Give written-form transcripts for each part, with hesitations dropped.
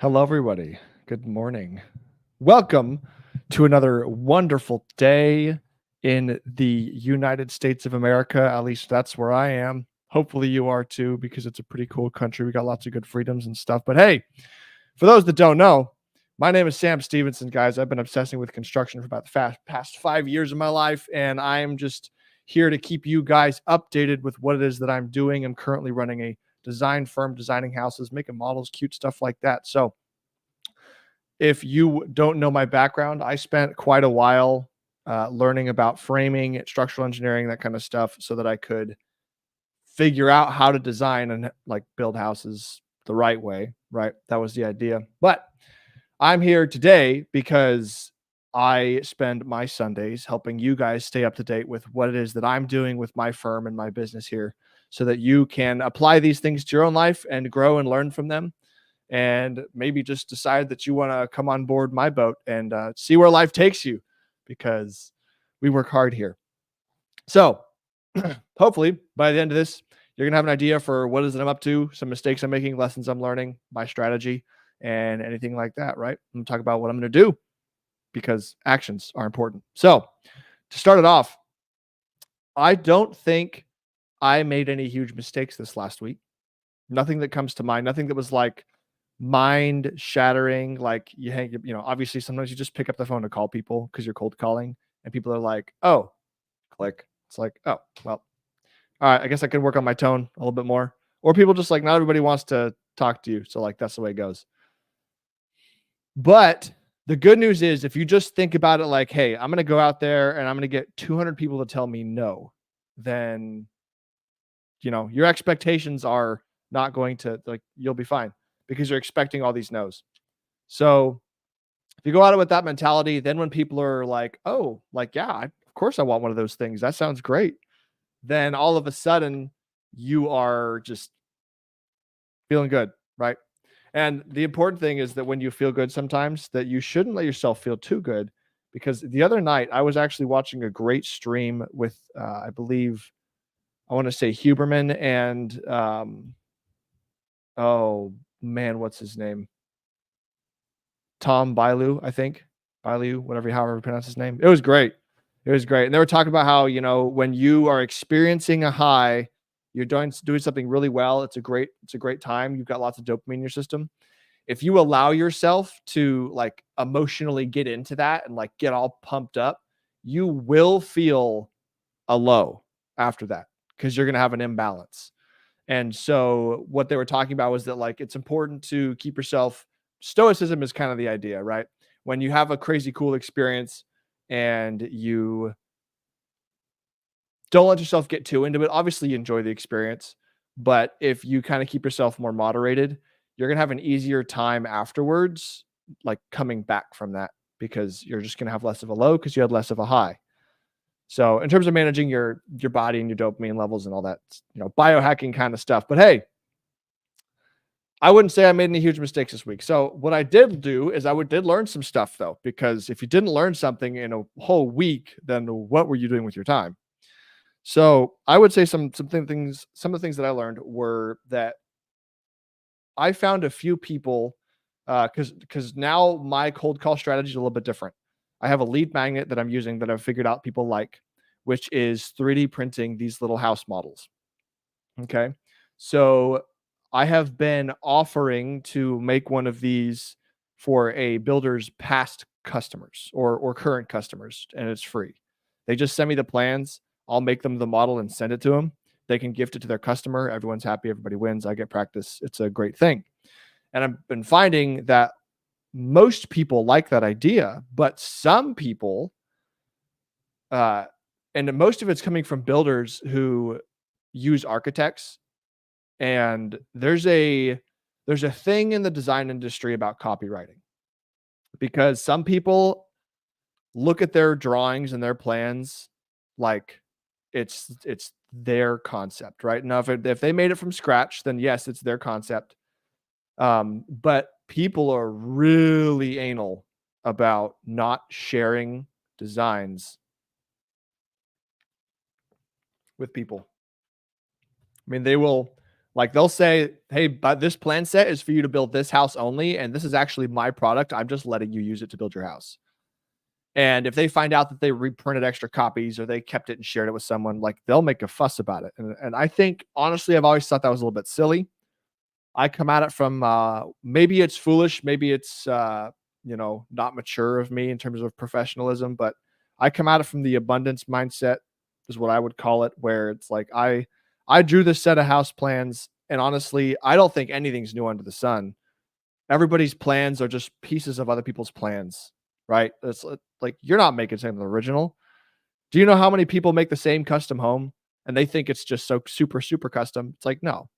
Hello, everybody. Good morning. Welcome to another wonderful day in the United States of America. At least that's where I am. Hopefully, you are too, because it's a pretty cool country. We got lots of good freedoms and stuff. But hey, for those that don't know, my name is Sam Stevenson, guys. I've been obsessing with construction for about the past 5 years of my life, and I'm just here to keep you guys updated with what it is that I'm doing. I'm currently running a design firm, designing houses, making models, cute stuff like that. So, if you don't know my background, I spent quite a while learning about framing, structural engineering, that kind of stuff, so that I could figure out how to design and like build houses the right way. Right, that was the idea. But I'm here today because I spend my Sundays helping you guys stay up to date with what it is that I'm doing with my firm and my business here, so that you can apply these things to your own life and grow and learn from them, and maybe just decide that you want to come on board my boat and see where life takes you, because we work hard here. So hopefully by the end of this, you're going to have an idea for what is it I'm up to, some mistakes I'm making, lessons I'm learning, my strategy, and anything like that, right? I'm going to talk about what I'm going to do, because actions are important. So to start it off, I don't think I made any huge mistakes this last week. Nothing that comes to mind, nothing that was like mind shattering. Like obviously sometimes you just pick up the phone to call people because you're cold calling, and people are like, oh, click. It's like, oh, well, all right, I guess I can work on my tone a little bit more. Or people just like, not everybody wants to talk to you. So like, that's the way it goes. But the good news is, if you just think about it like, hey, I'm going to go out there and I'm going to get 200 people to tell me no, then, your expectations are not going to, like, you'll be fine because you're expecting all these no's. So if you go at it with that mentality, then when people are like, oh, like, yeah, of course I want one of those things, that sounds great, then all of a sudden you are just feeling good, right? And the important thing is that when you feel good sometimes, that you shouldn't let yourself feel too good, because the other night I was actually watching a great stream with, I believe, I want to say Huberman and, oh man, what's his name? Tom Bilyeu, I think. Bilyeu, however you pronounce his name. It was great. It was great. And they were talking about how, when you are experiencing a high, you're doing something really well. It's a great time. You've got lots of dopamine in your system. If you allow yourself to like emotionally get into that and like get all pumped up, you will feel a low after that, because you're going to have an imbalance. And so what they were talking about was that, like, it's important to keep yourself, stoicism is kind of the idea, right? When you have a crazy cool experience and you don't let yourself get too into it, obviously you enjoy the experience, but if you kind of keep yourself more moderated, you're going to have an easier time afterwards, like coming back from that, because you're just going to have less of a low because you had less of a high. So in terms of managing your body and your dopamine levels and all that, biohacking kind of stuff. But hey, I wouldn't say I made any huge mistakes this week. So what I did do is did learn some stuff, though, because if you didn't learn something in a whole week, then what were you doing with your time? So I would say some of the things that I learned were that I found a few people, because now my cold call strategy is a little bit different. I have a lead magnet that I'm using that I've figured out people like, which is 3D printing these little house models. Okay. So I have been offering to make one of these for a builder's past customers or current customers, and it's free. They just send me the plans. I'll make them the model and send it to them. They can gift it to their customer. Everyone's happy. Everybody wins. I get practice. It's a great thing. And I've been finding that most people like that idea, but some people, and most of it's coming from builders who use architects. And there's a thing in the design industry about copywriting, because some people look at their drawings and their plans like it's their concept, right? Now, if they made it from scratch, then yes, it's their concept. But people are really anal about not sharing designs with people. I mean, they will Like they'll say, hey, but this plan set is for you to build this house only, and this is actually my product. I'm just letting you use it to build your house. And if they find out that they reprinted extra copies or they kept it and shared it with someone, like they'll make a fuss about it. And I think honestly, I've always thought that was a little bit silly. I come at it from maybe it's foolish, maybe it's not mature of me in terms of professionalism, but I come at it from the abundance mindset, is what I would call it, where it's like I drew this set of house plans, and honestly, I don't think anything's new under the sun. Everybody's plans are just pieces of other people's plans, right? It's like you're not making something original. Do you know how many people make the same custom home and they think it's just so super, super custom? It's like, no,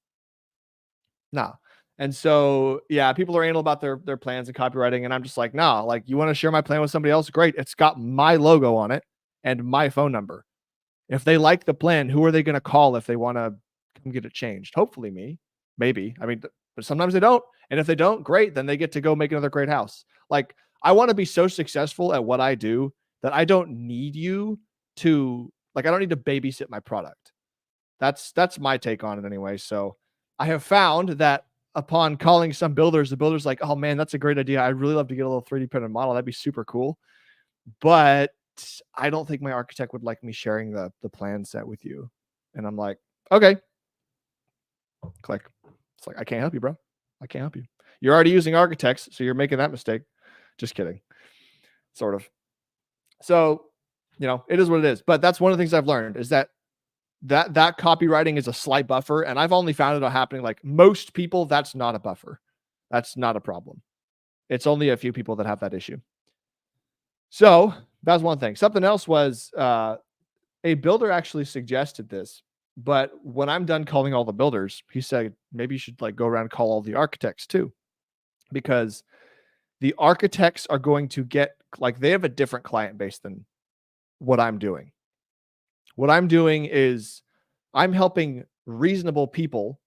no. And so, yeah, people are anal about their plans and copywriting, and I'm just like, no, like you want to share my plan with somebody else? Great. It's got my logo on it and my phone number. If they like the plan, who are they going to call if they want to come get it changed? Hopefully me, maybe. I mean, but sometimes they don't. And if they don't, great, then they get to go make another great house. Like I want to be so successful at what I do that I don't need you to I don't need to babysit my product. That's my take on it anyway. So I have found that upon calling some builders, the builder's like, oh man, that's a great idea. I'd really love to get a little 3D printed model. That'd be super cool. But I don't think my architect would like me sharing the plan set with you. And I'm like, okay. Click. It's like, I can't help you, bro. I can't help you. You're already using architects, so you're making that mistake. Just kidding. Sort of. So, it is what it is. But that's one of the things I've learned is that copywriting is a slight buffer. And I've only found it happening like most people, that's not a buffer. That's not a problem. It's only a few people that have that issue. So that's one thing. Something else was a builder actually suggested this, but when I'm done calling all the builders, he said, maybe you should go around and call all the architects too, because the architects are going to get they have a different client base than what I'm doing. What I'm doing is I'm helping reasonable people.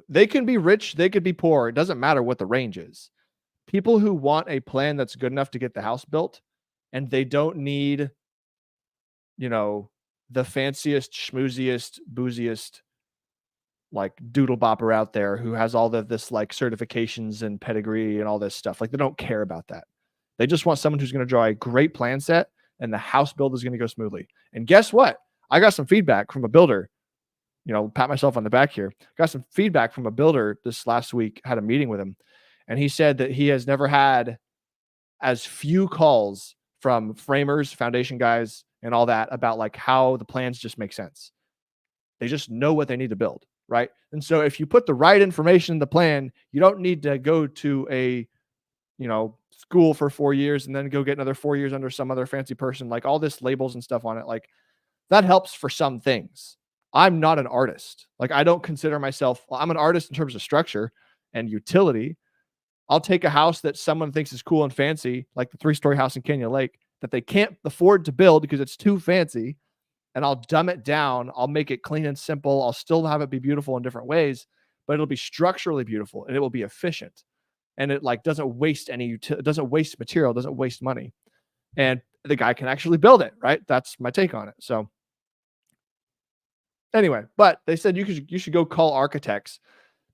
They can be rich, they could be poor. It doesn't matter what the range is. People who want a plan that's good enough to get the house built, and they don't need, the fanciest, schmooziest, booziest, doodle bopper out there who has all of this certifications and pedigree and all this stuff. They don't care about that. They just want someone who's going to draw a great plan set and the house build is going to go smoothly. And guess what? I got some feedback from a builder, pat myself on the back here. Got some feedback from a builder this last week, had a meeting with him. And he said that he has never had as few calls from framers, foundation guys, and all that about how the plans just make sense. They just know what they need to build, right? And so if you put the right information in the plan, you don't need to go to a, school for 4 years and then go get another 4 years under some other fancy person, all this labels and stuff on it. That helps for some things. I'm not an artist. I don't consider myself, I'm an artist in terms of structure and utility. I'll take a house that someone thinks is cool and fancy, like the 3-story house in Canyon Lake, that they can't afford to build because it's too fancy, and I'll dumb it down. I'll make it clean and simple. I'll still have it be beautiful in different ways, but it'll be structurally beautiful and it will be efficient. And it doesn't waste it doesn't waste material, doesn't waste money. And the guy can actually build it, right? That's my take on it. So anyway, but they said you should go call architects,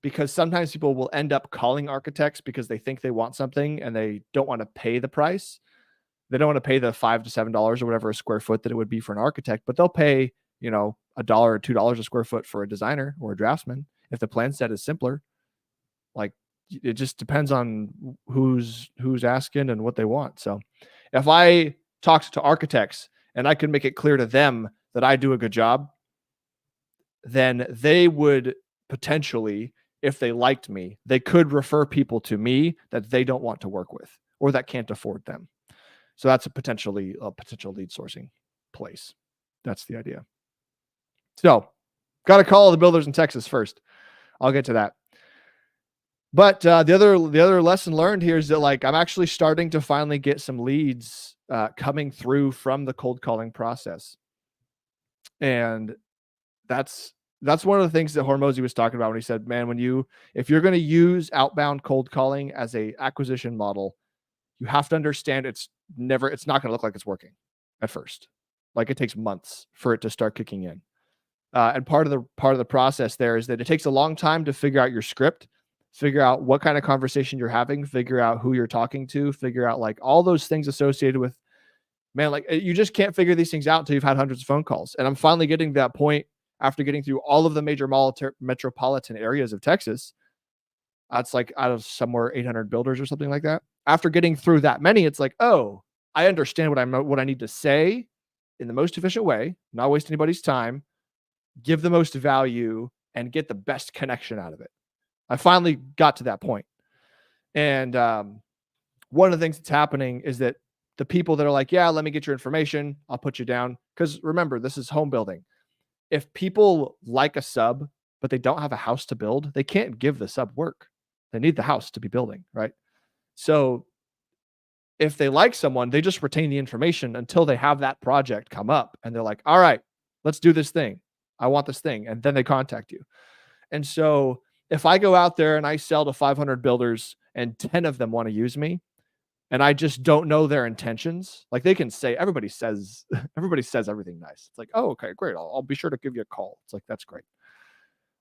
because sometimes people will end up calling architects because they think they want something and they don't want to pay the price. They don't want to pay the $5 to $7 or whatever a square foot that it would be for an architect, but they'll pay, $1 or $2 a square foot for a designer or a draftsman if the plan set is simpler. It just depends on who's asking and what they want. So if I talked to architects and I could make it clear to them that I do a good job, then they would potentially, if they liked me, they could refer people to me that they don't want to work with or that can't afford them. So that's a potential lead sourcing place. That's the idea. So got to call the builders in Texas first. I'll get to that. But the other lesson learned here is that I'm actually starting to finally get some leads coming through from the cold calling process. And that's one of the things that Hormozy was talking about when he said, man, if you're going to use outbound cold calling as a acquisition model, you have to understand it's not going to look like it's working at first. It takes months for it to start kicking in. And part of the process there is that it takes a long time to figure out your script, figure out what kind of conversation you're having, figure out who you're talking to, figure out like all those things associated with, man, like you just can't figure these things out until you've had hundreds of phone calls. And I'm finally getting to that point after getting through all of the major metropolitan areas of Texas. It's like out of somewhere 800 builders or something like that. After getting through that many, it's like, oh, I understand what I need to say in the most efficient way, not waste anybody's time, give the most value, and get the best connection out of it. I finally got to that point. And one of the things that's happening is that the people that are like, yeah, let me get your information, I'll put you down. Because remember, this is home building. If people like a sub, but they don't have a house to build, they can't give the sub work. They need the house to be building, right? So if they like someone, they just retain the information until they have that project come up. And they're like, all right, let's do this thing. I want this thing. And then they contact you. And so if I go out there and I sell to 500 builders and 10 of them want to use me, and I just don't know their intentions, like they can say, everybody says everything nice. It's like, oh, okay, great. I'll be sure to give you a call. It's like, that's great.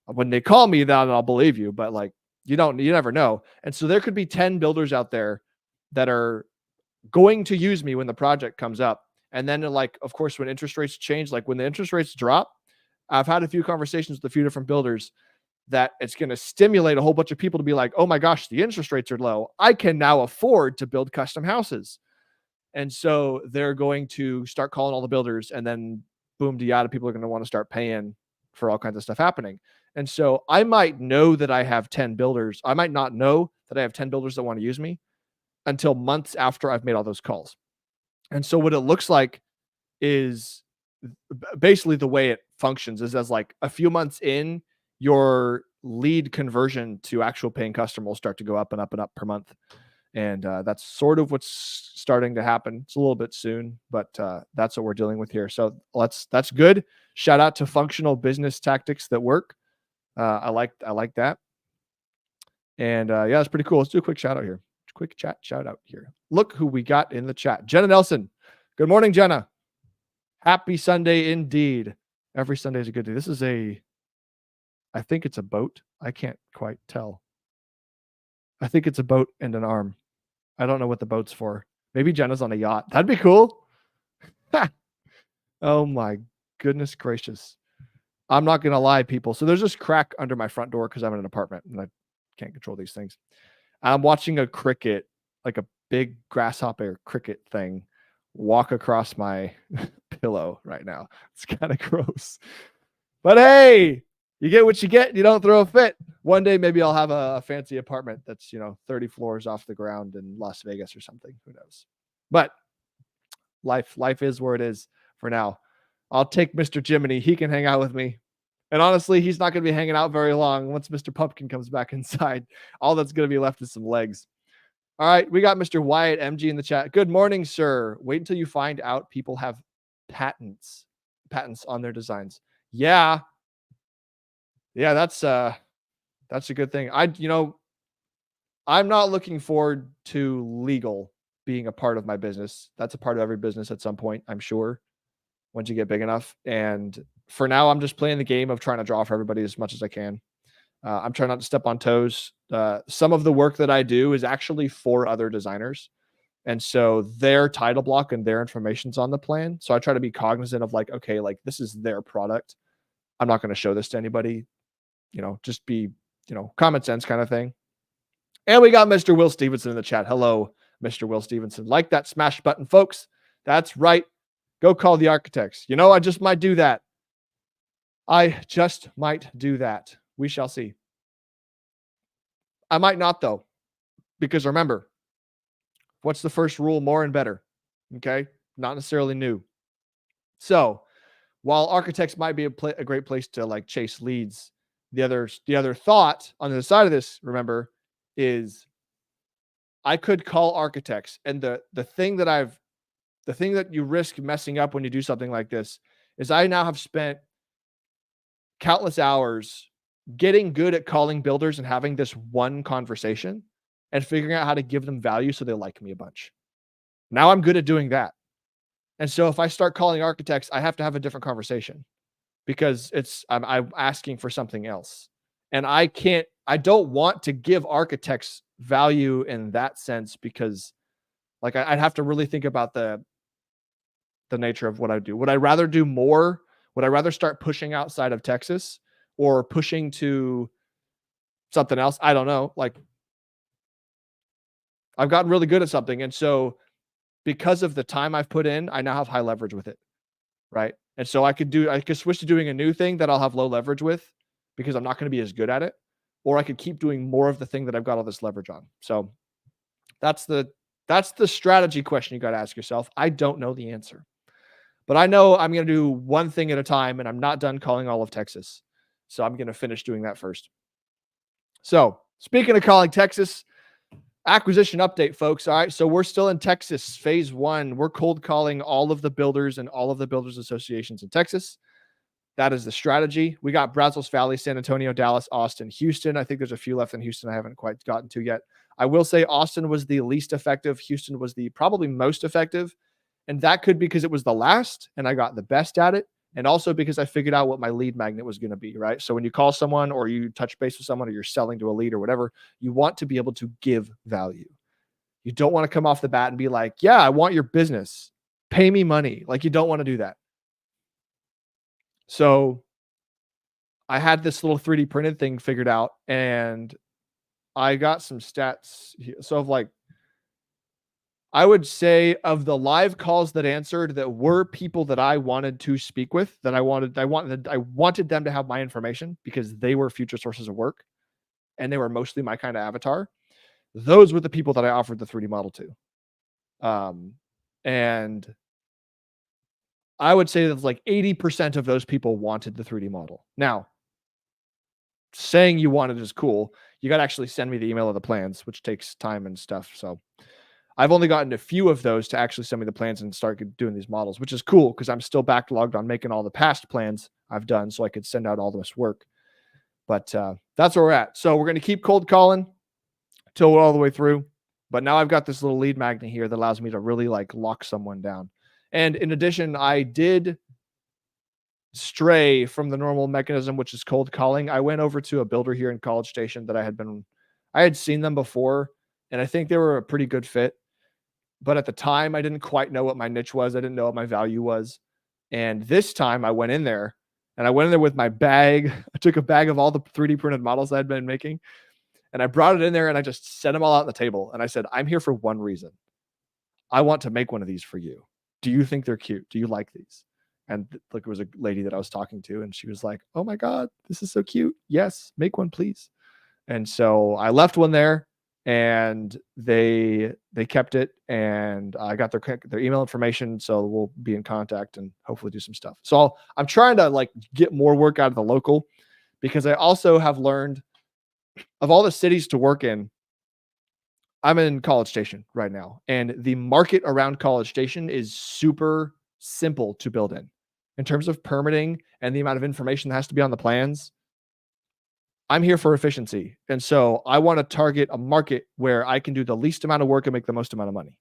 When they call me, then I'll believe you. But like, you never know. And so there could be 10 builders out there that are going to use me when the project comes up. And then like, of course, when interest rates change, like when the interest rates drop, I've had a few conversations with a few different builders that it's going to stimulate a whole bunch of people to be like, oh my gosh, the interest rates are low. I can now afford to build custom houses. And so they're going to start calling all the builders, and then boom, diada, people are going to want to start paying for all kinds of stuff happening. And so I might know that I have 10 builders. I might not know that I have 10 builders that want to use me until months after I've made all those calls. And so what it looks like is basically the way it functions is as like a few months in, your lead conversion to actual paying customer will start to go up and up and up per month. And that's sort of what's starting to happen. It's a little bit soon, but that's what we're dealing with here. So that's good. Shout out to functional business tactics that work. I like that. And yeah, that's pretty cool. Let's do a quick shout out here. Quick chat shout out here. Look who we got in the chat. Jenna Nelson. Good morning, Jenna. Happy Sunday indeed. Every Sunday is a good day. This is I think it's a boat. I can't quite tell. I think it's a boat and an arm. I don't know what the boat's for. Maybe Jenna's on a yacht. That'd be cool. Oh my goodness gracious. I'm not going to lie, people. So there's this crack under my front door because I'm in an apartment and I can't control these things. I'm watching a cricket, like a big grasshopper cricket thing, walk across my pillow right now. It's kind of gross. But hey, you get what you get. You don't throw a fit. One day, maybe I'll have a fancy apartment that's, 30 floors off the ground in Las Vegas or something. Who knows? But life is where it is for now. I'll take Mr. Jiminy. He can hang out with me. And honestly, he's not going to be hanging out very long. Once Mr. Pumpkin comes back inside, all that's going to be left is some legs. All right, we got Mr. Wyatt MG in the chat. Good morning, sir. Wait until you find out people have patents on their designs. Yeah, that's a good thing. I'm not looking forward to legal being a part of my business. That's a part of every business at some point, I'm sure, once you get big enough. And for now, I'm just playing the game of trying to draw for everybody as much as I can. I'm trying not to step on toes. Some of the work that I do is actually for other designers. And so their title block and their information's on the plan. So I try to be cognizant of like, okay, like this is their product. I'm not going to show this to anybody, just be, common sense kind of thing. And we got Mr. Will Stevenson in the chat. Hello, Mr. Will Stevenson. Like that smash button, folks. That's right. Go call the architects. I just might do that. We shall see. I might not, though, because remember, what's the first rule? More and better. Okay? Not necessarily new. So while architects might be a great place to like chase leads, the other thought on the side of this, remember, is I could call architects, and the thing that you risk messing up when you do something like this is I now have spent countless hours getting good at calling builders and having this one conversation and figuring out how to give them value so they like me a bunch. Now I'm good at doing that. And so if I start calling architects, I have to have a different conversation. because I'm asking for something else. And I don't want to give architects value in that sense, because like I'd have to really think about the nature of what I do. Would I rather do more? Would I rather start pushing outside of Texas or pushing to something else? I don't know. Like, I've gotten really good at something. And so because of the time I've put in, I now have high leverage with it. Right. And so I could switch to doing a new thing that I'll have low leverage with because I'm not going to be as good at it. Or I could keep doing more of the thing that I've got all this leverage on. So that's the strategy question you got to ask yourself. I don't know the answer, but I know I'm going to do one thing at a time, and I'm not done calling all of Texas. So I'm going to finish doing that first. So speaking of calling Texas, acquisition update, folks. All right. So we're still in Texas, phase 1. We're cold calling all of the builders and all of the builders associations in Texas. That is the strategy. We got Brazos Valley, San Antonio, Dallas, Austin, Houston. I think there's a few left in Houston I haven't quite gotten to yet. I will say Austin was the least effective. Houston was the probably most effective. And that could be because it was the last and I got the best at it. And also because I figured out what my lead magnet was going to be, right? So when you call someone or you touch base with someone or you're selling to a lead or whatever, you want to be able to give value. You don't want to come off the bat and be like, yeah, I want your business. Pay me money. Like, you don't want to do that. So I had this little 3D printed thing figured out, and I got some stats here. So of like, I would say of the live calls that answered that were people that I wanted to speak with, that I wanted them to have my information because they were future sources of work and they were mostly my kind of avatar. Those were the people that I offered the 3D model to. And I would say that like 80% of those people wanted the 3D model. Now, saying you want it is cool. You got to actually send me the email of the plans, which takes time and stuff. So I've only gotten a few of those to actually send me the plans and start doing these models, which is cool because I'm still backlogged on making all the past plans I've done so I could send out all this work. But that's where we're at. So we're going to keep cold calling till we're all the way through. But now I've got this little lead magnet here that allows me to really like lock someone down. And in addition, I did stray from the normal mechanism, which is cold calling. I went over to a builder here in College Station that I had seen them before, and I think they were a pretty good fit. But at the time, I didn't quite know what my niche was. I didn't know what my value was. And this time I went in there with my bag. I took a bag of all the 3D printed models I'd been making, and I brought it in there and I just set them all out on the table. And I said, I'm here for one reason. I want to make one of these for you. Do you think they're cute? Do you like these? And like, it was a lady that I was talking to, and she was like, oh my God, this is so cute. Yes, make one, please. And so I left one there, and they kept it, and I got their email information. So we'll be in contact and hopefully do some stuff. So I'm trying to like get more work out of the local, because I also have learned of all the cities to work in. I'm in College Station right now, and the market around College Station is super simple to build in terms of permitting and the amount of information that has to be on the plans. I'm here for efficiency. And so I want to target a market where I can do the least amount of work and make the most amount of money.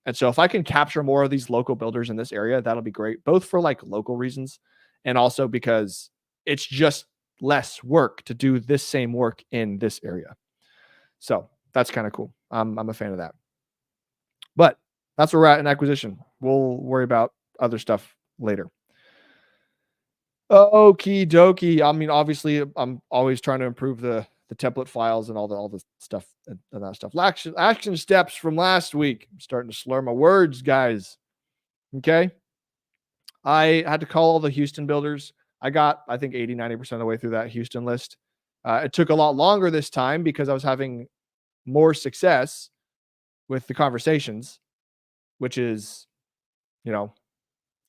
And so if I can capture more of these local builders in this area, that'll be great, both for like local reasons and also because it's just less work to do this same work in this area. So that's kind of cool. I'm a fan of that. But that's where we're at in acquisition. We'll worry about other stuff later. Okie dokie. I mean, obviously, I'm always trying to improve the template files and all the stuff and that stuff. Action steps from last week. I'm starting to slur my words, guys. Okay. I had to call all the Houston builders. I got, I think, 80-90% of the way through that Houston list. It took a lot longer this time because I was having more success with the conversations, which is,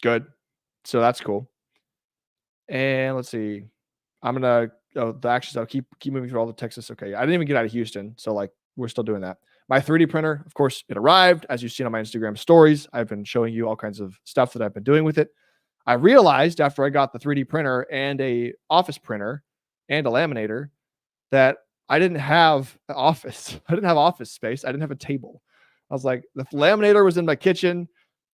good. So that's cool. And let's see. I'm gonna the actions. I'll keep moving through all the Texas. Okay, I didn't even get out of Houston, so like we're still doing that. My 3D printer, of course, it arrived. As you've seen on my Instagram stories, I've been showing you all kinds of stuff that I've been doing with it. I realized after I got the 3D printer and a office printer and a laminator that I didn't have an office. I didn't have office space. I didn't have a table. I was like, the laminator was in my kitchen,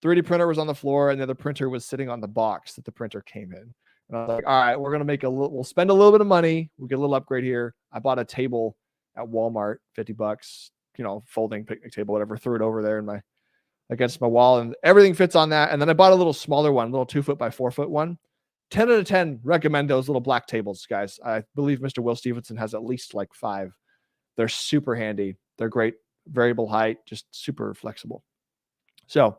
3D printer was on the floor, and the other printer was sitting on the box that the printer came in. And I was like, all right, we'll spend a little bit of money. We'll get a little upgrade here. I bought a table at Walmart, $50, folding picnic table, whatever, threw it over there against my wall, and everything fits on that. And then I bought a little smaller one, a little 2 foot by 4 foot one. 10 out of 10 recommend those little black tables, guys. I believe Mr. Will Stevenson has at least like 5. They're super handy. They're great, variable height, just super flexible. So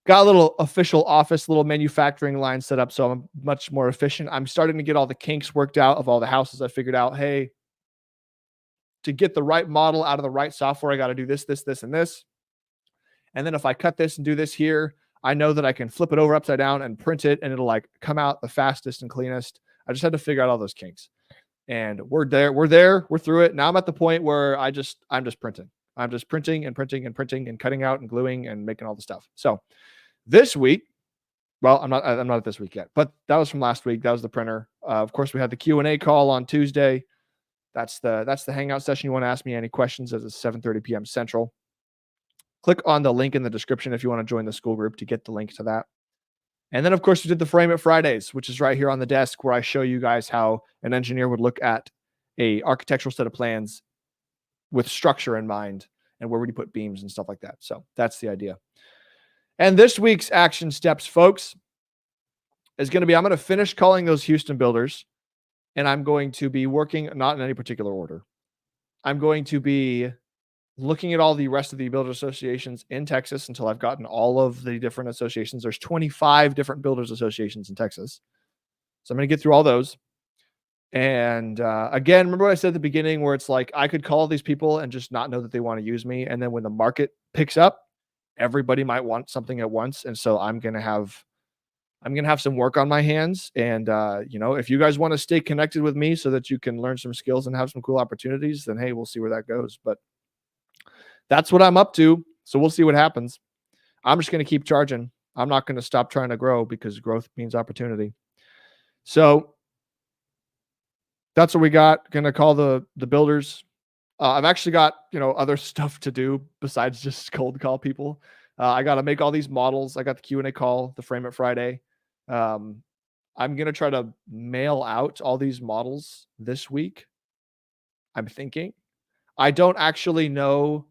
got a little official office, little manufacturing line set up, so I'm much more efficient. I'm starting to get all the kinks worked out of all the houses. I figured out, hey, to get the right model out of the right software, I got to do this, this, this, and this. And then if I cut this and do this here, I know that I can flip it over upside down and print it, and it'll like come out the fastest and cleanest. I just had to figure out all those kinks, and we're through it. Now I'm at the point where I'm just printing. I'm just printing and printing and printing and cutting out and gluing and making all the stuff. So this week, well, I'm not at this week yet, but that was from last week. That was the printer. Of course, we had the Q&A call on Tuesday. That's the hangout session. You want to ask me any questions as it's 7:30 p.m. Central. Click on the link in the description if you want to join the school group to get the link to that. And then, of course, we did the Frame It Fridays, which is right here on the desk, where I show you guys how an engineer would look at a architectural set of plans with structure in mind and where would you put beams and stuff like that. So that's the idea. And this week's action steps, folks, is going to be, I'm going to finish calling those Houston builders, and I'm going to be working, not in any particular order. I'm going to be looking at all the rest of the builder associations in Texas until I've gotten all of the different associations. There's 25 different builders associations in Texas. So I'm going to get through all those. And again, remember what I said at the beginning, where it's like, I could call these people and just not know that they want to use me. And then when the market picks up, everybody might want something at once. And so I'm going to have some work on my hands. And, if you guys want to stay connected with me so that you can learn some skills and have some cool opportunities, then, hey, we'll see where that goes. But that's what I'm up to. So we'll see what happens. I'm just going to keep charging. I'm not going to stop trying to grow, because growth means opportunity. So that's what we got. Going to call the builders. I've actually got, other stuff to do besides just cold call people. I got to make all these models. I got the Q&A call, the Frame It Friday. I'm going to try to mail out all these models this week. I'm thinking. I don't actually know.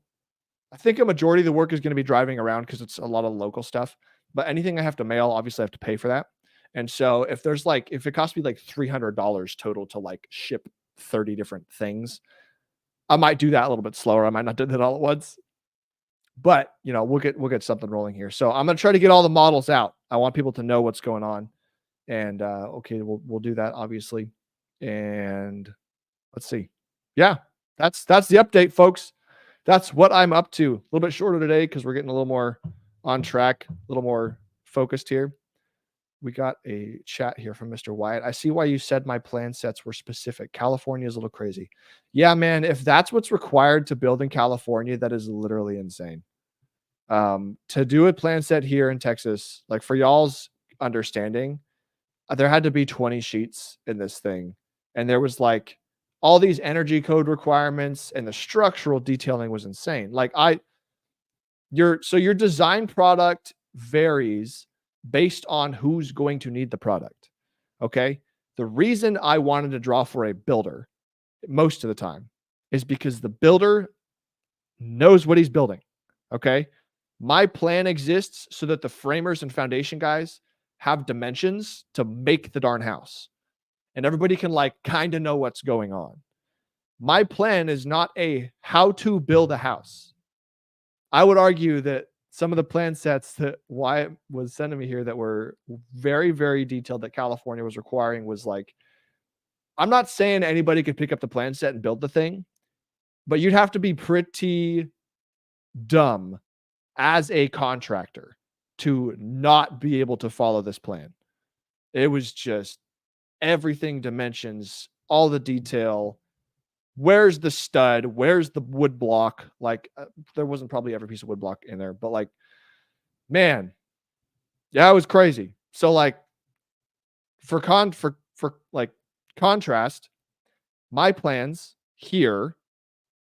I think a majority of the work is going to be driving around, because it's a lot of local stuff. But anything I have to mail, obviously I have to pay for that. And so if it costs me like $300 total to like ship 30 different things, I might do that a little bit slower. I might not do that all at once. But, we'll get something rolling here. So I'm going to try to get all the models out. I want people to know what's going on. And okay, we'll do that, obviously. And let's see. Yeah, that's the update, folks. That's what I'm up to. A little bit shorter today because we're getting a little more on track, a little more focused here. We got a chat here from Mr. Wyatt. I see why you said my plan sets were specific. California is a little crazy. Yeah, man, if that's what's required to build in California, that is literally insane. To do a plan set here in Texas, like for y'all's understanding, there had to be 20 sheets in this thing. And there was like all these energy code requirements, and the structural detailing was insane. Like your design product varies based on who's going to need the product. Okay. The reason I wanted to draw for a builder most of the time is because the builder knows what he's building. Okay. My plan exists so that the framers and foundation guys have dimensions to make the darn house, and everybody can like kind of know what's going on. My plan is not a how to build a house. I would argue that some of the plan sets that Wyatt was sending me here that were very, very detailed that California was requiring was like, I'm not saying anybody could pick up the plan set and build the thing, but you'd have to be pretty dumb as a contractor to not be able to follow this plan. It was just everything, dimensions, all the detail. Where's the stud? Where's the wood block? Like there wasn't probably every piece of wood block in there, but like, man, yeah, it was crazy. So like for contrast, my plans here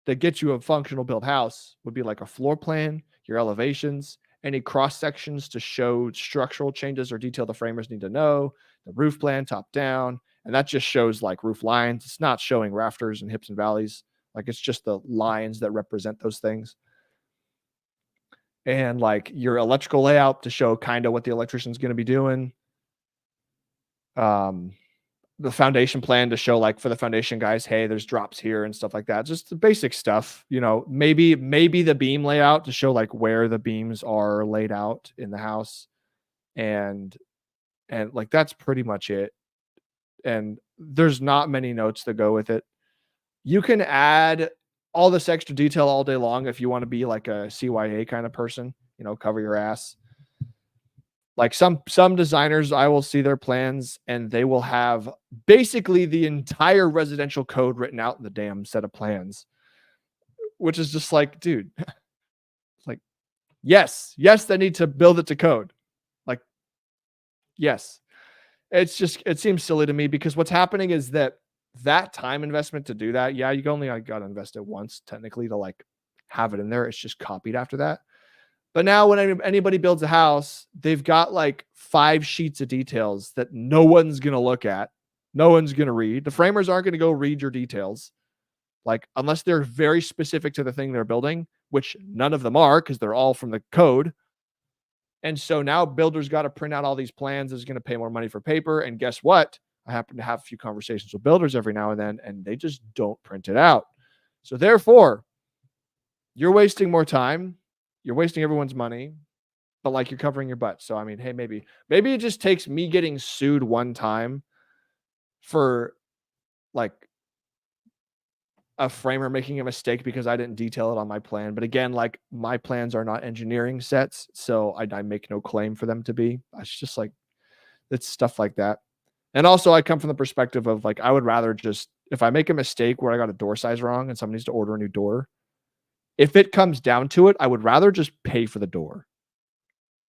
that get you a functional built house would be like a floor plan, your elevations, any cross sections to show structural changes or detail the framers need to know, the roof plan top down, and that just shows like roof lines. It's not showing rafters and hips and valleys. Like it's just the lines that represent those things. And like your electrical layout to show kind of what the electrician's going to be doing. The foundation plan to show like for the foundation guys, hey, there's drops here and stuff like that. Just the basic stuff, you know, maybe the beam layout to show like where the beams are laid out in the house. And like that's pretty much it. And there's not many notes that go with it. You can add all this extra detail all day long if you want to be like a CYA kind of person, you know, cover your ass. Like some designers, I will see their plans and they will have basically the entire residential code written out in the damn set of plans, which is just like, dude, like, yes, they need to build it to code. Like, yes, it's just, it seems silly to me because what's happening is that time investment to do that. Yeah, you only got to invest it once technically to like have it in there. It's just copied after that. But now when anybody builds a house, they've got like 5 sheets of details that no one's going to look at. No one's going to read. The framers aren't going to go read your details. Like, unless they're very specific to the thing they're building, which none of them are because they're all from the code. And so now builders got to print out all these plans. Is going to pay more money for paper. And guess what? I happen to have a few conversations with builders every now and then, and they just don't print it out. So therefore, you're wasting more time. You're wasting everyone's money, but like you're covering your butt. So, I mean, hey, maybe it just takes me getting sued one time for like a framer making a mistake because I didn't detail it on my plan. But again, like my plans are not engineering sets, so I make no claim for them to be. It's just like, it's stuff like that. And also I come from the perspective of like, I would rather just, if I make a mistake where I got a door size wrong and someone needs to order a new door, if it comes down to it, I would rather just pay for the door.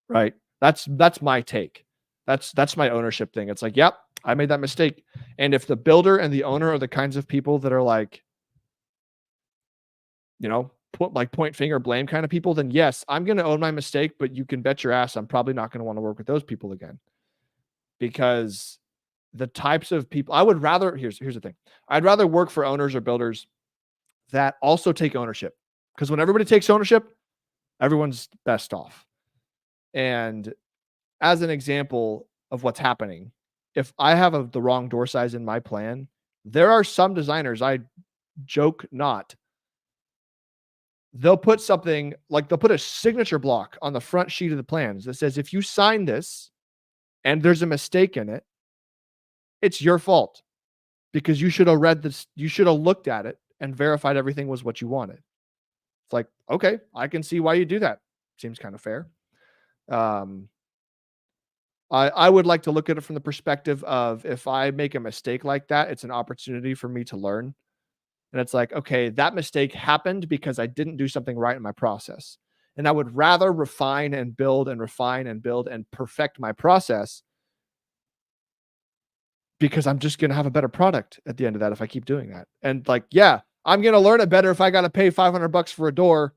Right? That's my take. That's my ownership thing. It's like, yep, I made that mistake. And if the builder and the owner are the kinds of people that are like, you know, point finger blame kind of people, then yes, I'm going to own my mistake, but you can bet your ass I'm probably not going to want to work with those people again. Because the types of people I would rather, here's the thing. I'd rather work for owners or builders that also take ownership. Because when everybody takes ownership, everyone's best off. And as an example of what's happening, if I have the wrong door size in my plan, there are some designers, I joke not, they'll put something like they'll put a signature block on the front sheet of the plans that says, if you sign this and there's a mistake in it, it's your fault because you should have read this. You should have looked at it and verified everything was what you wanted. It's like, okay, I can see why you do that. Seems kind of fair. I would like to look at it from the perspective of if I make a mistake like that, it's an opportunity for me to learn. And it's like, okay, that mistake happened because I didn't do something right in my process. And I would rather refine and build and refine and build and perfect my process because I'm just going to have a better product at the end of that if I keep doing that. And like, yeah, I'm going to learn it better if I got to pay $500 for a door.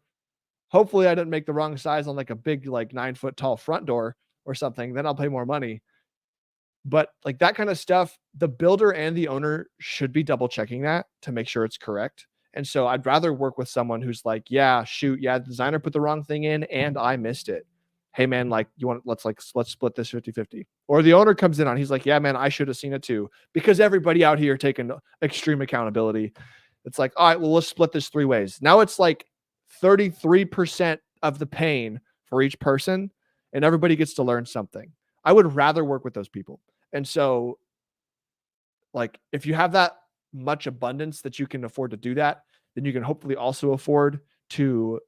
Hopefully I didn't make the wrong size on like a big, like 9-foot tall front door or something. Then I'll pay more money. But like that kind of stuff, the builder and the owner should be double checking that to make sure it's correct. And so I'd rather work with someone who's like, yeah, shoot, yeah, the designer put the wrong thing in and I missed it. Hey man, like let's split this 50-50. Or the owner comes in on, he's like, yeah, man, I should have seen it too. Because everybody out here taking extreme accountability. It's like, all right, well, let's split this 3 ways. Now it's like 33% of the pain for each person and everybody gets to learn something. I would rather work with those people. And so like, if you have that much abundance that you can afford to do that, then you can hopefully also afford to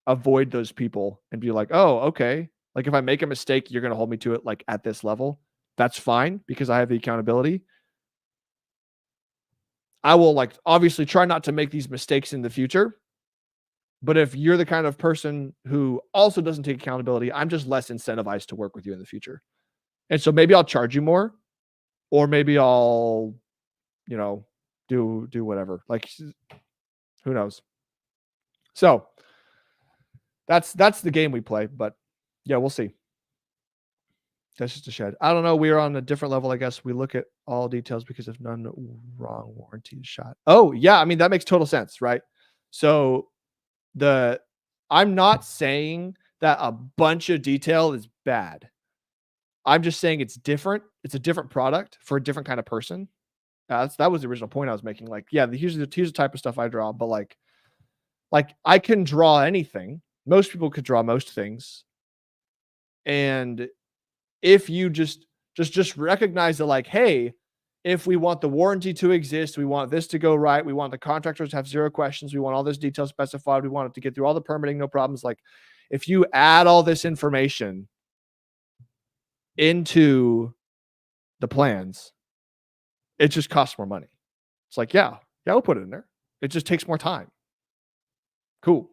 avoid those people and be like, oh, okay. Like if I make a mistake, you're going to hold me to it like at this level. That's fine because I have the accountability. I will like obviously try not to make these mistakes in the future. But if you're the kind of person who also doesn't take accountability, I'm just less incentivized to work with you in the future. And so maybe I'll charge you more, or maybe I'll, you know, do whatever. Like, who knows? So that's the game we play. But Yeah, we'll see. That's just a shed. I don't know. We're on a different level, I guess. We look at all details because if none wrong, warranty is shot. Oh, yeah. I mean, that makes total sense, right? So the I'm not saying that a bunch of detail is bad. I'm just saying it's different. It's a different product for a different kind of person. That was the original point I was making. Like, yeah, here's the type of stuff I draw, but like I can draw anything. Most people could draw most things, and if you just recognize that, like, hey, if we want the warranty to exist, we want this to go right, we want the contractors to have zero questions, we want all this detail specified, we want it to get through all the permitting, no problems. Like, if you add all this information into the plans, it just costs more money. It's like, yeah, we'll put it in there. It just takes more time. Cool.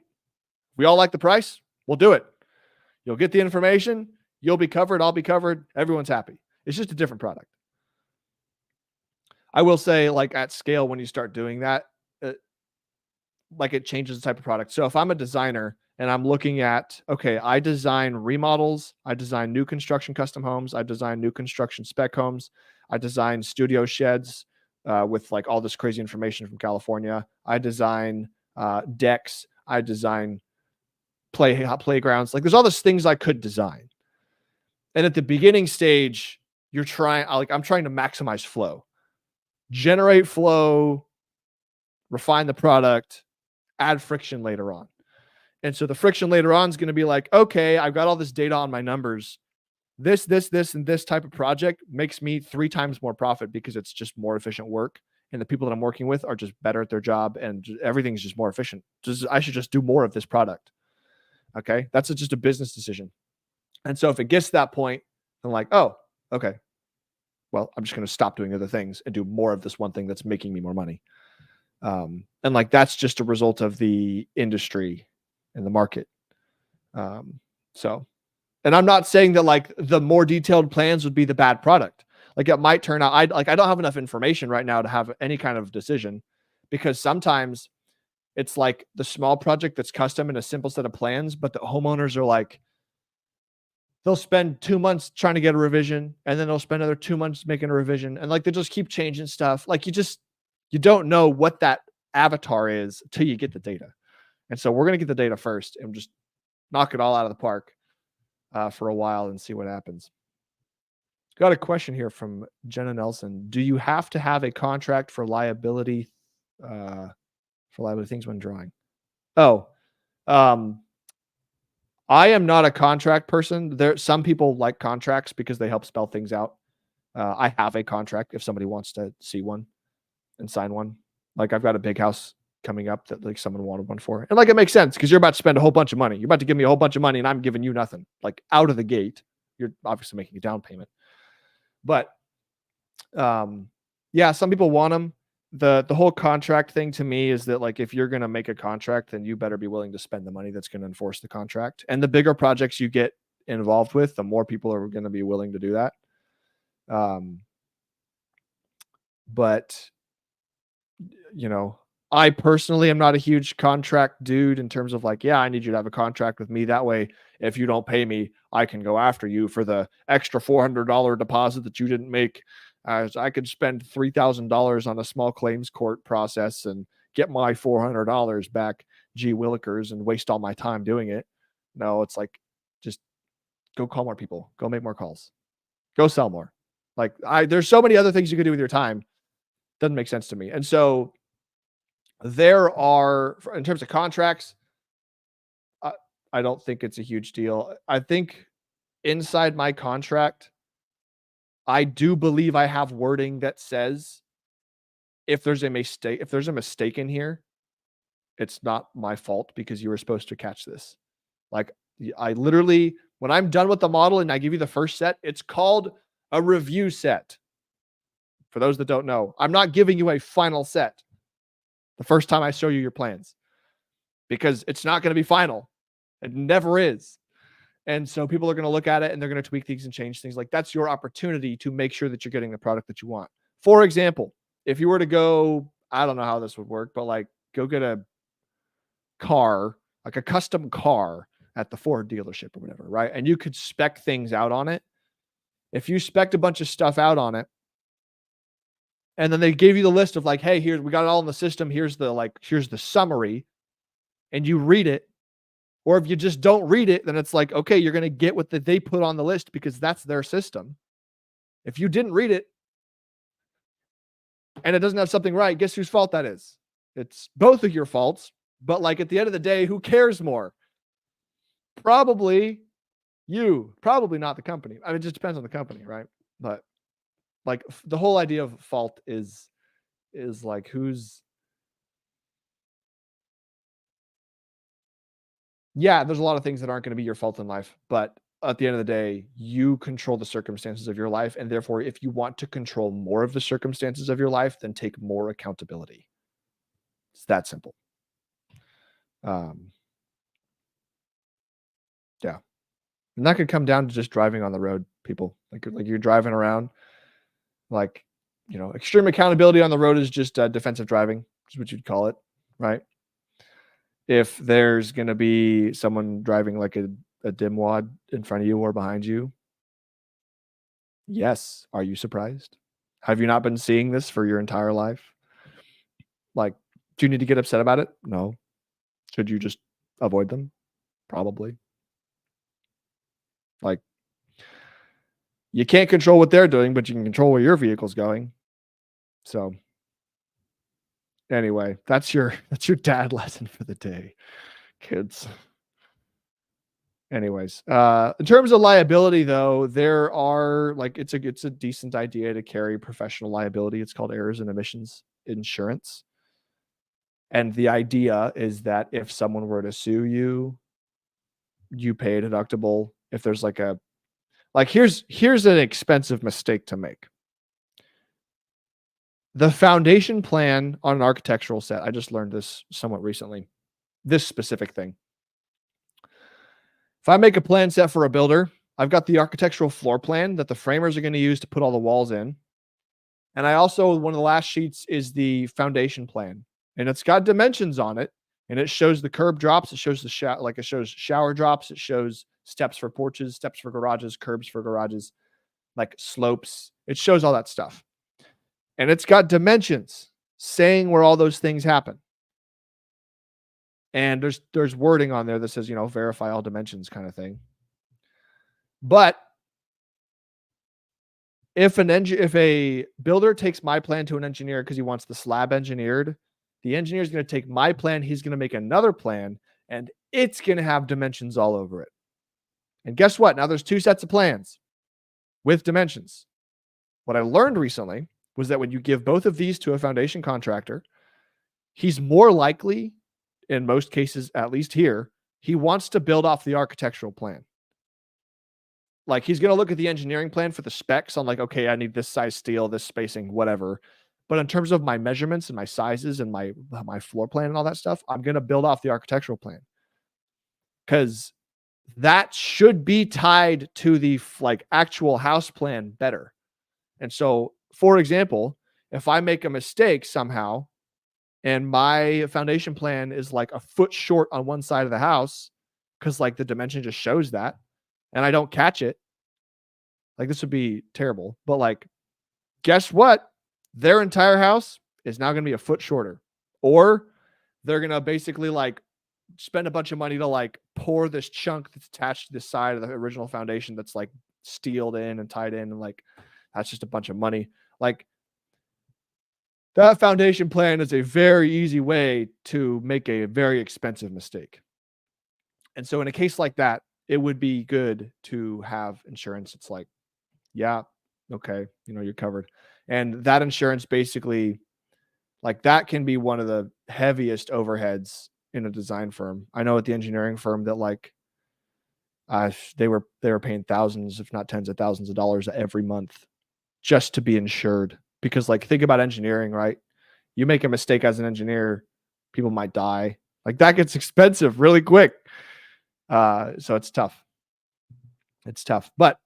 We all like the price. We'll do it. You'll get the information. You'll be covered. I'll be covered. Everyone's happy. It's just a different product. I will say, like, at scale, when you start doing that, like, it changes the type of product. So if I'm a designer and I'm looking at, okay, I design remodels, I design new construction custom homes, I design new construction spec homes, I design studio sheds with like all this crazy information from California. I design decks. I design playgrounds. Like, there's all these things I could design. And at the beginning stage, I'm trying to maximize flow, generate flow, refine the product, add friction later on. And so the friction later on is going to be like, okay, I've got all this data on my numbers. This, and this type of project makes me 3 times more profit because it's just more efficient work. And the people that I'm working with are just better at their job and everything's just more efficient. I should just do more of this product. Okay. That's just a business decision. And so if it gets to that point, I'm like, oh, okay, well, I'm just going to stop doing other things and do more of this one thing that's making me more money. And like, that's just a result of the industry and the market. So, and I'm not saying that like the more detailed plans would be the bad product. Like, it might turn out, I don't have enough information right now to have any kind of decision, because sometimes it's like the small project that's custom in a simple set of plans, but the homeowners are like, they'll spend 2 months trying to get a revision, and then they'll spend another 2 months making a revision. And like, they just keep changing stuff. Like, you don't know what that avatar is till you get the data. And so we're going to get the data first and just knock it all out of the park for a while and see what happens. Got a question here from Jenna Nelson. Do you have to have a contract for liability things when drawing? Oh, I am not a contract person. Some people like contracts because they help spell things out. I have a contract if somebody wants to see one and sign one. Like, I've got a big house coming up that like someone wanted one for. And like, it makes sense because you're about to spend a whole bunch of money. You're about to give me a whole bunch of money and I'm giving you nothing. Like, out of the gate, you're obviously making a down payment. But yeah, some people want them. The whole contract thing to me is that, like, if you're going to make a contract, then you better be willing to spend the money that's going to enforce the contract. And the bigger projects you get involved with, the more people are going to be willing to do that. But, you know, I personally am not a huge contract dude in terms of like, yeah, I need you to have a contract with me. That way, if you don't pay me, I can go after you for the extra $400 deposit that you didn't make. I could spend $3,000 on a small claims court process and get my $400 back, gee willikers, and waste all my time doing it. No, it's like, just go call more people, go make more calls, go sell more. Like, there's so many other things you could do with your time. Doesn't make sense to me. And so there are, in terms of contracts, I don't think it's a huge deal. I think inside my contract, I do believe I have wording that says if there's a mistake in here, it's not my fault because you were supposed to catch this. Like, I literally, when I'm done with the model and I give you the first set, it's called a review set. For those that don't know, I'm not giving you a final set the first time I show you your plans, because it's not going to be final. It never is. And so people are going to look at it and they're going to tweak things and change things. Like, that's your opportunity to make sure that you're getting the product that you want. For example, if you were to go, I don't know how this would work, but like, go get a car, like a custom car at the Ford dealership or whatever, right? And you could spec things out on it. If you spec'd a bunch of stuff out on it, and then they gave you the list of like, hey, here we got it all in the system. Here's the summary, and you read it. Or if you just don't read it, then it's like, okay, you're going to get what they put on the list because that's their system. If you didn't read it and it doesn't have something right, guess whose fault that is? It's both of your faults. But like at the end of the day, who cares more? Probably you, probably not the company. I mean, it just depends on the company, right? But like the whole idea of fault is like there's a lot of things that aren't going to be your fault in life, but at the end of the day, you control the circumstances of your life. And therefore, if you want to control more of the circumstances of your life, then take more accountability. It's that simple. Yeah. And that could come down to just driving on the road, people. Like you're driving around, like, extreme accountability on the road is just defensive driving, is what you'd call it, right? If there's going to be someone driving like a dimwad in front of you or behind you, yes. Are you surprised? Have you not been seeing this for your entire life? Like, do you need to get upset about it? No. Should you just avoid them? Probably. Like, you can't control what they're doing, but you can control where your vehicle's going. So anyway, that's your dad lesson for the day, kids. Anyways, in terms of liability, though, there are it's a decent idea to carry professional liability. It's called errors and omissions insurance. And the idea is that if someone were to sue you, you pay a deductible. If there's here's an expensive mistake to make. The foundation plan on an architectural set, I just learned this somewhat recently, this specific thing. If I make a plan set for a builder, I've got the architectural floor plan that the framers are going to use to put all the walls in. And I also, one of the last sheets is the foundation plan. And it's got dimensions on it. And it shows the curb drops. It shows it shows shower drops. It shows steps for porches, steps for garages, curbs for garages, like slopes. It shows all that stuff. And it's got dimensions saying where all those things happen. And there's wording on there that says, verify all dimensions kind of thing. But if a builder takes my plan to an engineer because he wants the slab engineered, the engineer is going to take my plan. He's going to make another plan, and it's going to have dimensions all over it. And guess what? Now there's two sets of plans with dimensions. What I learned recently was that when you give both of these to a foundation contractor, he's more likely, in most cases, at least here, he wants to build off the architectural plan. Like, he's going to look at the engineering plan for the specs on okay, I need this size steel, this spacing, whatever. But in terms of my measurements and my sizes and my floor plan and all that stuff, I'm going to build off the architectural plan. Because that should be tied to the actual house plan better. And so, for example, if I make a mistake somehow and my foundation plan is a foot short on one side of the house because the dimension just shows that, and I don't catch it, this would be terrible. But guess what? Their entire house is now going to be a foot shorter, or they're going to basically spend a bunch of money to pour this chunk that's attached to the side of the original foundation that's steeled in and tied in, and that's just a bunch of money. That foundation plan is a very easy way to make a very expensive mistake. And so in a case like that, it would be good to have insurance. It's yeah, okay, you're covered. And that insurance basically, that can be one of the heaviest overheads in a design firm. I know at the engineering firm that they were paying thousands, if not tens of thousands of dollars every month just to be insured. Because think about engineering, right? You make a mistake as an engineer, people might die. That gets expensive really quick. So it's tough. It's tough, but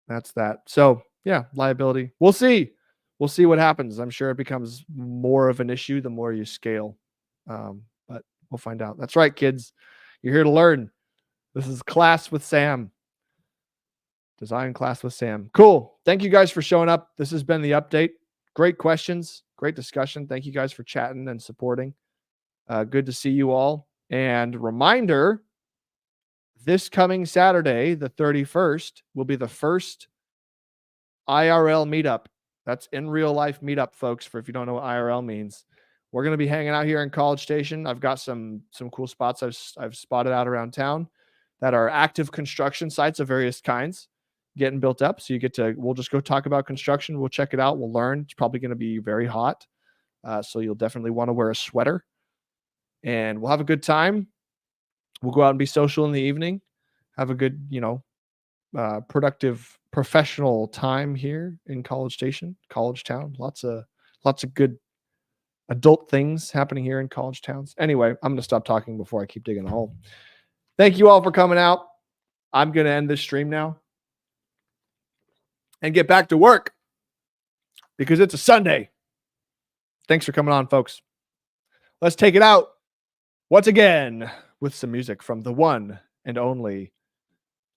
that's that. So yeah, liability. We'll see what happens. I'm sure it becomes more of an issue the more you scale. But we'll find out. That's right, kids. You're here to learn. This is Class with Sam. Design Class with Sam. Cool. Thank you guys for showing up. This has been the update. Great questions. Great discussion. Thank you guys for chatting and supporting. Good to see you all. And reminder, this coming Saturday, the 31st, will be the first IRL meetup. That's in real life meetup, folks, for if you don't know what IRL means. We're going to be hanging out here in College Station. I've got some cool spots I've spotted out around town that are active construction sites of various kinds getting built up. So we'll just go talk about construction. We'll check it out. We'll learn. It's probably going to be very hot. So you'll definitely want to wear a sweater. And we'll have a good time. We'll go out and be social in the evening. Have a good, productive professional time here in College Station, College Town. Lots of good adult things happening here in college towns. Anyway, I'm going to stop talking before I keep digging a hole. Thank you all for coming out. I'm going to end this stream now and get back to work because it's a Sunday. Thanks for coming on, folks. Let's take it out once again with some music from the one and only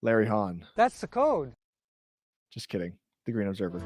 Larry Hahn. That's the code. Just kidding. The Green Observer.